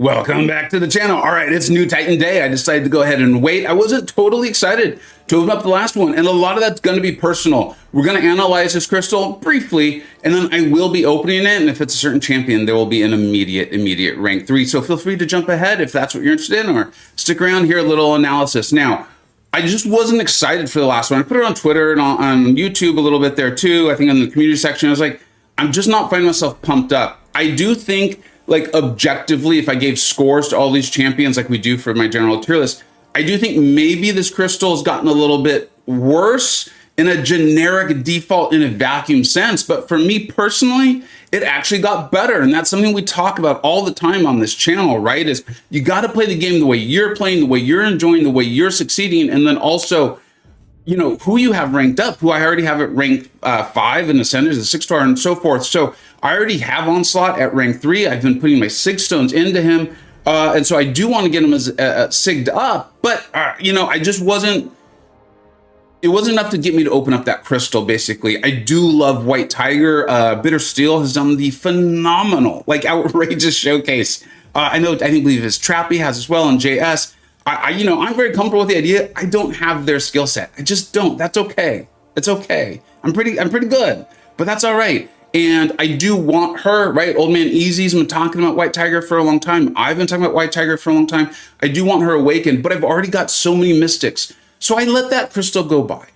Welcome back to the channel. All right, it's New Titan Day. I decided to go ahead and wait. I wasn't totally excited to open up the last one, and a lot of that's going to be personal. We're going to analyze this crystal briefly, and then I will be opening it, and if it's a certain champion, there will be an immediate rank 3. So feel free to jump ahead if that's what you're interested in, or stick around here, a little analysis. Now, I just wasn't excited for the last one. I put it on Twitter and on YouTube a little bit there too. I think in the community section, I was like, I'm just not finding myself pumped up. I do think, like, objectively, if I gave scores to all these champions like we do for my general tier list, I do think maybe this crystal has gotten a little bit worse in a generic default in a vacuum sense. But for me personally, it actually got better. And that's something we talk about all the time on this channel, right? Is you got to play the game the way you're playing, the way you're enjoying, the way you're succeeding. And then also, you know, who you have ranked up, who I already have it ranked 5 in Ascenders, a 6-star and so forth. So I already have Onslaught at rank 3. I've been putting my Sig stones into him. And so I do want to get him as sigged up, but you know, I just wasn't, it wasn't enough to get me to open up that crystal, basically. I do love White Tiger. Bitter Steel has done the phenomenal, like, outrageous showcase. I believe his Trappy has as well, and JS. You know, I'm very comfortable with the idea. I don't have their skill set. I just don't. That's okay. It's okay. I'm pretty good, but that's all right. And I do want her, right? Old Man Easy's been talking about White Tiger for a long time. I've been talking about White Tiger for a long time. I do want her awakened, but I've already got so many mystics. So I let that crystal go by.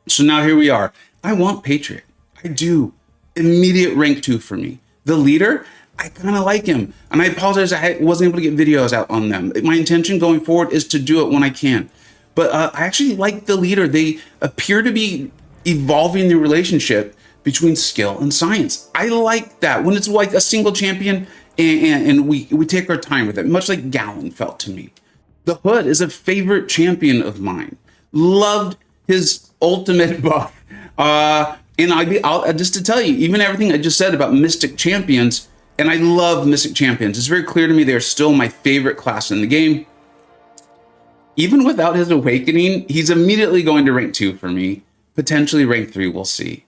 So now here we are. I want Patriot. I do. Immediate rank 2 for me. The leader, I kind of like him. And I apologize, I wasn't able to get videos out on them. My intention going forward is to do it when I can. But I actually like the leader. They appear to be evolving the relationship between skill and science. I like that when it's like a single champion and we take our time with it, much like Gallon felt to me. The Hood is a favorite champion of mine. Loved his ultimate buff. And I'll just to tell you, even everything I just said about Mystic Champions, and I love Mystic Champions. It's very clear to me they're still my favorite class in the game. Even without his awakening, he's immediately going to rank 2 for me. Potentially rank 3, we'll see.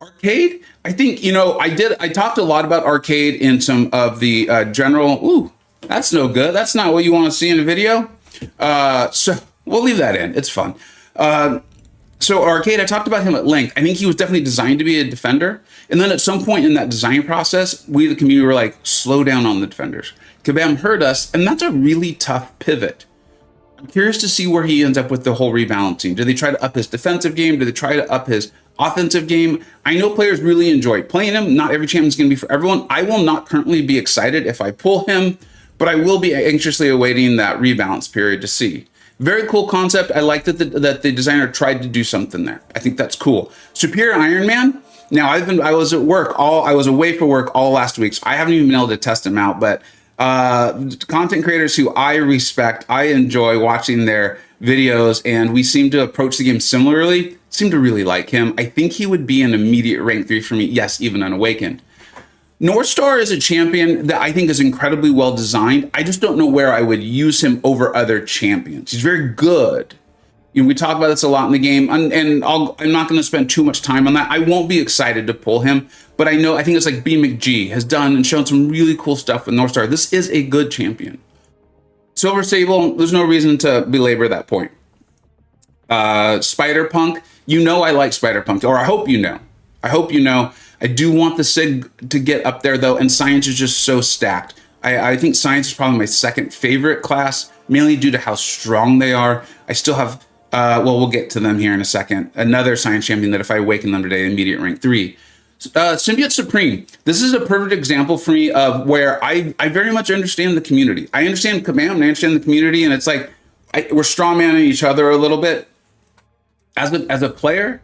Arcade, I think, you know, I talked a lot about Arcade in some of the general, ooh, that's no good. That's not what you want to see in a video. So we'll leave that in. It's fun. So Arcade, I talked about him at length. I think he was definitely designed to be a defender. And then at some point in that design process, we, the community, were like, slow down on the defenders. Kabam heard us, and that's a really tough pivot. I'm curious to see where he ends up with the whole rebalancing. Do they try to up his defensive game? Do they try to up his offensive game? I know players really enjoy playing him. Not every champion is going to be for everyone. I will not currently be excited if I pull him, but I will be anxiously awaiting that rebalance period to see. Very cool concept. I like that the designer tried to do something there. I think that's cool. Superior Iron Man. Now I was at work I was away for work all last week, so I haven't even been able to test him out, but content creators who I respect, I enjoy watching their videos, and we seem to approach the game similarly. Seem to really like him. I think he would be an immediate rank 3 for me. Yes, even unawakened. North Star is a champion that I think is incredibly well designed. I just don't know where I would use him over other champions. He's very good. You know, we talk about this a lot in the game, and I'm not going to spend too much time on that. I won't be excited to pull him, but I think it's like B McG has done and shown some really cool stuff with North Star. This is a good champion. Silver Sable, there's no reason to belabor that point. Spider-Punk, you know I like Spider-Punk, or I hope you know. I do want the Sig to get up there, though, and Science is just so stacked. I think Science is probably my second favorite class, mainly due to how strong they are. I still have, well, we'll get to them here in a second. Another Science champion that if I awaken them today, immediate rank 3. Symbiote Supreme. This is a perfect example for me of where I very much understand the community. I understand Kabam, and I understand the community, and it's like we're strawmanning each other a little bit. As a player,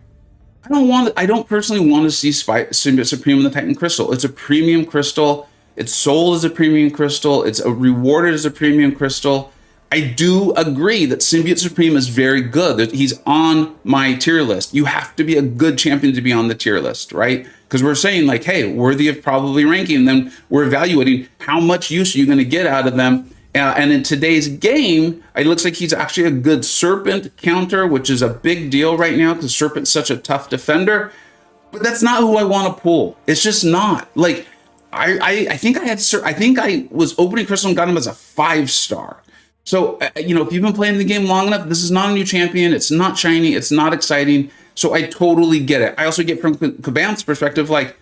I don't personally want to see Symbiote Supreme in the Titan Crystal. It's a premium crystal. It's sold as a premium crystal. It's rewarded as a premium crystal. I do agree that Symbiote Supreme is very good. He's on my tier list. You have to be a good champion to be on the tier list, right? Because we're saying like, hey, worthy of probably ranking. And then we're evaluating how much use are you going to get out of them. And in today's game, it looks like he's actually a good Serpent counter, which is a big deal right now because Serpent's such a tough defender. But that's not who I want to pull. It's just not. Like, I think I think I was opening crystal and got him as a 5-star. So, you know, if you've been playing the game long enough, this is not a new champion. It's not shiny. It's not exciting. So I totally get it. I also get from Kabam's perspective, like,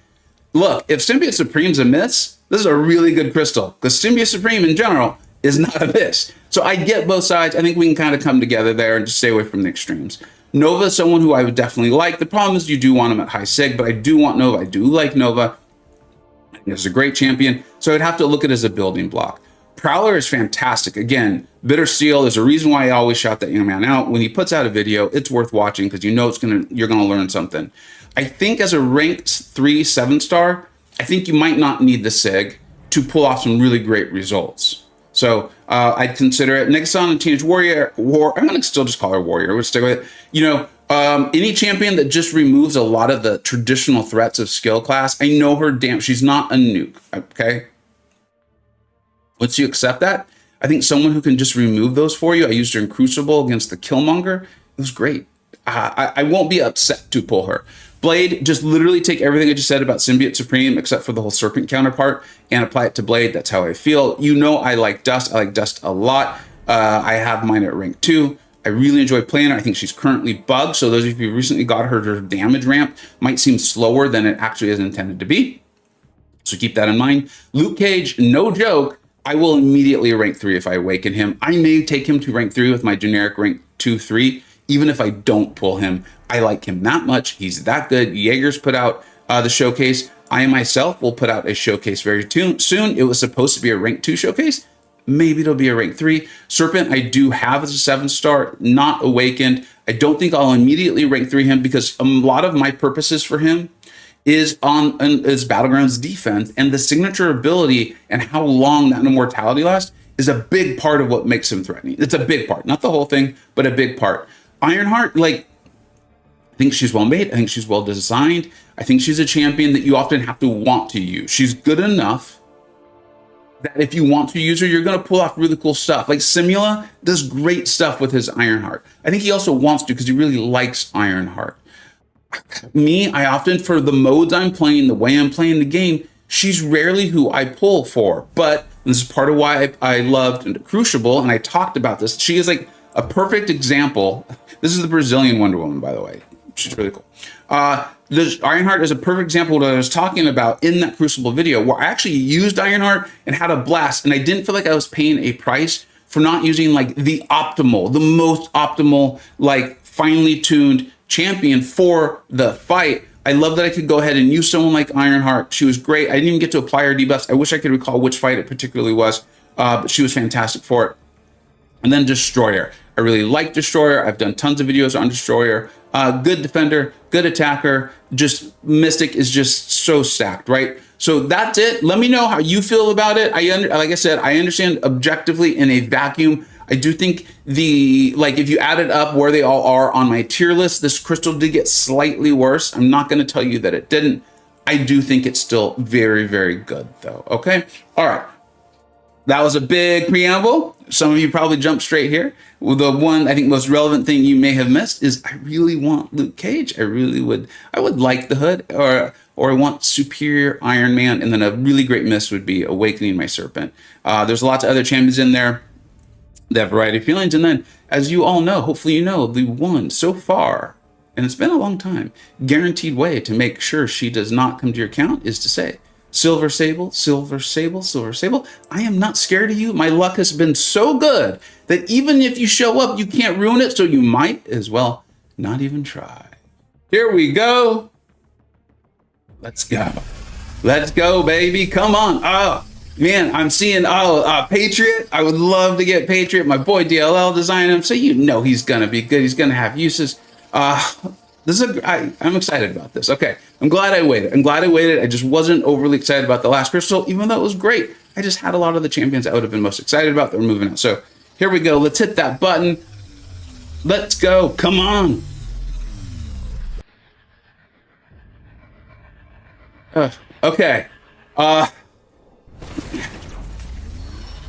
look, if Symbiote Supreme's a miss, this is a really good crystal, because Symbiote Supreme in general is not a miss. So I get both sides. I think we can kind of come together there and just stay away from the extremes. Nova is someone who I would definitely like. The problem is you do want him at high sig, but I do want Nova. I do like Nova. I think it's a great champion. So I'd have to look at it as a building block. Prowler is fantastic. Again, Bitter Steel is a reason why I always shout that young man out. When he puts out a video, it's worth watching because you know you're gonna learn something. I think as a ranked 3 7-star, I think you might not need the SIG to pull off some really great results. So I'd consider it. Nexon and Teenage Warrior, I'm gonna still just call her Warrior. We'll stick with it. You know, any champion that just removes a lot of the traditional threats of skill class, I know her damn, she's not a nuke, okay? Once you accept that, I think someone who can just remove those for you, I used her in Crucible against the Killmonger, it was great. I won't be upset to pull her. Blade, just literally take everything I just said about Symbiote Supreme, except for the whole Serpent counterpart, and apply it to Blade. That's how I feel. You know I like Dust. I like Dust a lot. I have mine at rank 2. I really enjoy playing her. I think she's currently bugged, so those of you who recently got her damage ramp might seem slower than it actually is intended to be. So keep that in mind. Luke Cage, no joke, I will immediately rank 3 if I awaken him. I may take him to rank 3 with my generic rank 2, 3, even if I don't pull him. I like him that much. He's that good. Jaeger's put out the showcase. I myself will put out a showcase very soon. It was supposed to be a rank 2 showcase. Maybe it'll be a rank 3. Serpent, I do have as a 7-star, not awakened. I don't think I'll immediately rank 3 him because a lot of my purposes for him is on is Battlegrounds defense, and the signature ability and how long that immortality lasts is a big part of what makes him threatening. It's a big part, not the whole thing, but a big part. Ironheart, like, I think she's well made. I think she's well designed. I think she's a champion that you often have to want to use. She's good enough that if you want to use her, you're going to pull off really cool stuff. Like Simula does great stuff with his Ironheart. I think he also wants to because he really likes Ironheart. Me, I often, for the modes I'm playing, the way I'm playing the game, she's rarely who I pull for. But this is part of why I loved Crucible, and I talked about this. She is like a perfect example. This is the Brazilian Wonder Woman, by the way. She's really cool. The Ironheart is a perfect example of what I was talking about in that Crucible video, where I actually used Ironheart and had a blast, and I didn't feel like I was paying a price for not using like the most optimal, like finely tuned champion for the fight. I love that I could go ahead and use someone like Ironheart. She was great. I didn't even get to apply her debuffs. I wish I could recall which fight it particularly was, but she was fantastic for it. And then Destroyer. I really like Destroyer. I've done tons of videos on Destroyer. Good defender, good attacker. Just Mystic is just so stacked, right? So that's it. Let me know how you feel about it. Like I said, I understand objectively in a vacuum. I do think if you added up where they all are on my tier list, this crystal did get slightly worse. I'm not going to tell you that it didn't. I do think it's still very, very good though. Okay. All right. That was a big preamble. Some of you probably jumped straight here. Well, the one I think most relevant thing you may have missed is I really want Luke Cage. I would like the Hood, or I want Superior Iron Man, and then a really great miss would be Awakening My Serpent. There's lots of other champions in there that have a variety of feelings. And then, as you all know, hopefully you know, the one so far, and it's been a long time, guaranteed way to make sure she does not come to your account is to say, Silver Sable, Silver Sable, Silver Sable, I am not scared of you. My luck has been so good that even if you show up, you can't ruin it, so you might as well not even try. Here we go. Let's go. Let's go, baby. Come on. Oh, man, I'm seeing Patriot. I would love to get Patriot. My boy DLL designed him, so you know he's going to be good. He's going to have uses. I'm excited about this. Okay, I'm glad I waited. I just wasn't overly excited about the last crystal, even though it was great. I just had a lot of the champions I would have been most excited about that were moving out. So here we go. Let's hit that button. Let's go. Come on. Okay.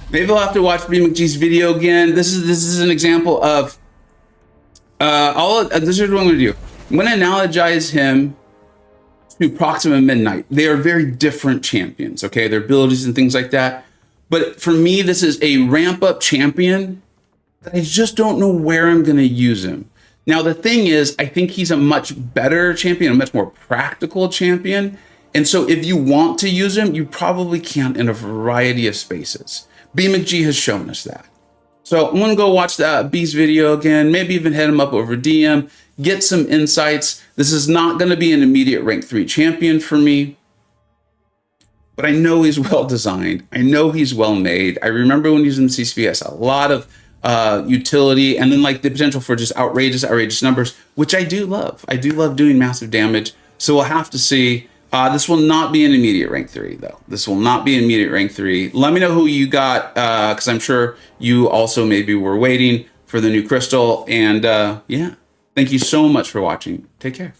Maybe I'll have to watch BMcG's video again. This is an example of this is what I'm going to do. I'm going to analogize him to Proxima Midnight. They are very different champions, okay? Their abilities and things like that. But for me, this is a ramp up champion that I just don't know where I'm going to use him. Now, the thing is, I think he's a much better champion, a much more practical champion. And so if you want to use him, you probably can in a variety of spaces. BMcG has shown us that. So I'm going to go watch that B's video again, maybe even head him up over DM, get some insights. This is not going to be an immediate rank 3 champion for me, but I know he's well designed. I know he's well made. I remember when he was in the CCPS, a lot of utility, and then like the potential for just outrageous numbers, which I do love. I do love doing massive damage. So we'll have to see. This will not be an immediate rank 3 though. This will not be an immediate rank 3. Let me know who you got, because I'm sure you also maybe were waiting for the new crystal. And yeah, thank you so much for watching. Take care.